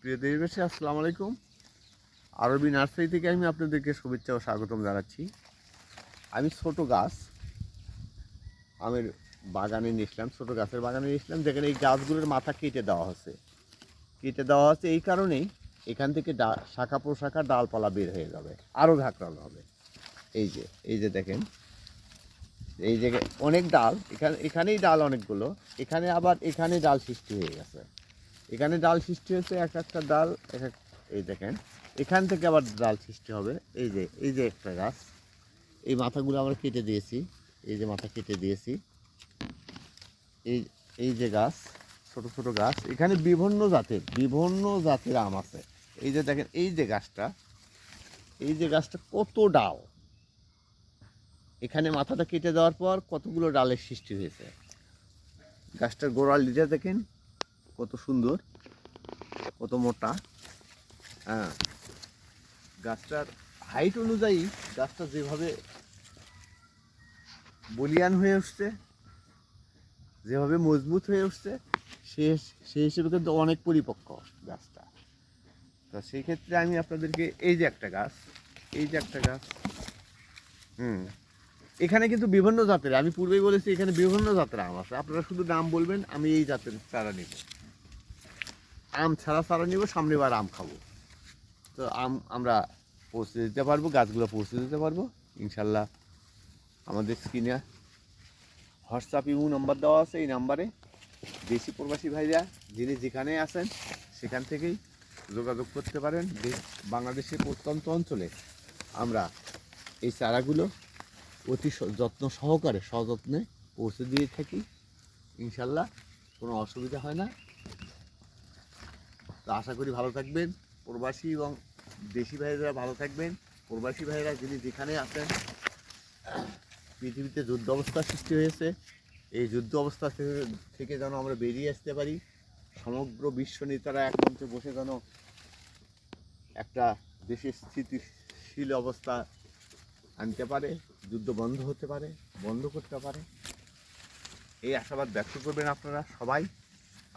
প্রিয় দেশবাসী, আসসালামু আলাইকুম। আরবি নার্সারি থেকে আমি আপনাদেরকে শুভেচ্ছা ও স্বাগতম জানাচ্ছি। আমি ছোট গাছ আমের বাগানে নিয়েছিলাম, ছোট গাছের বাগানে নিয়েছিলাম, যেখানে এই গাছগুলোর মাথা কেটে দেওয়া হচ্ছে এই কারণেই এখান থেকে শাখা প্রশাখা ডালপালা বের হয়ে যাবে, আরও ঝাঁকড়ানো হবে। এই যে দেখেন, এই জায়গায় অনেক ডাল, এখানেই ডাল অনেকগুলো, এখানে আবার এখানে ডাল সৃষ্টি হয়ে গেছে, এখানে ডাল সৃষ্টি হয়েছে এক একটা ডাল এই দেখেন, এখান থেকে আবার ডাল সৃষ্টি হবে। এই যে একটা গাছ, এই মাথাগুলো আমরা কেটে দিয়েছি, এই যে মাথা কেটে দিয়েছি। এই এই যে গাছ, ছোট ছোট গাছ, এখানে বিভিন্ন জাতের আম আছে। এই যে দেখেন, এই যে গাছটা কত ডাল, এখানে মাথাটা কেটে দেওয়ার পর কতগুলো ডালের সৃষ্টি হয়েছে। গাছটার গোড়ালিটা দেখেন কত সুন্দর, কত মোটা। হ্যাঁ, গাছটার হাইট অনুযায়ী গাছটা যেভাবে বলিয়ান হয়ে উঠছে, যেভাবে মজবুত হয়ে উঠছে, সেই হিসেবে কিন্তু অনেক পরিপক্ক গাছটা। তো সেই ক্ষেত্রে আমি আপনাদেরকে এই যে একটা গাছ, এখানে কিন্তু বিভিন্ন জাতের, আমি পূর্বেই বলেছি এখানে বিভিন্ন জাতের আম আছে। আপনারা শুধু নাম বলবেন, আমি এই জাতের চারা নিব, আম ছাড়া চারা নিব, সামনেবার আম খাবো। তো আম আমরা পৌঁছে দিতে পারবো, গাছগুলো পৌঁছে দিতে পারবো ইনশাল্লাহ। আমাদের স্ক্রিনে হোয়াটসঅ্যাপ ইমো নাম্বার দেওয়া আছে, এই নাম্বারে দেশি প্রবাসী ভাইরা যিনি যেখানে আছেন সেখান থেকেই যোগাযোগ করতে পারেন। বাংলাদেশের প্রত্যন্ত অঞ্চলে আমরা এই চারাগুলো অতি যত্ন সহকারে সযত্নে পৌঁছে দিয়ে থাকি ইনশাল্লাহ, কোনো অসুবিধা হয় না। তো আশা করি ভালো থাকবেন প্রবাসী এবং দেশি ভাইরা, ভালো থাকবেন। প্রবাসী ভাইরা যিনি যেখানে আছেন, পৃথিবীতে যুদ্ধ অবস্থা সৃষ্টি হয়েছে, এই যুদ্ধ অবস্থা থেকে যেন আমরা বেরিয়ে আসতে পারি, সমগ্র বিশ্ব নেতারা এক মঞ্চে বসে যেন একটা দেশের স্থিতিশীল অবস্থা আনতে পারে, যুদ্ধ বন্ধ হতে পারে, বন্ধ করতে পারে, এই আশাবাদ ব্যক্ত করবেন আপনারা সবাই,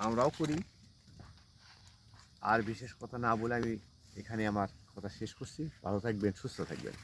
আমরাও করি। আর বিশেষ কথা না বলে আমি এখানে আমার কথা শেষ করছি। ভালো থাকবেন, সুস্থ থাকবেন।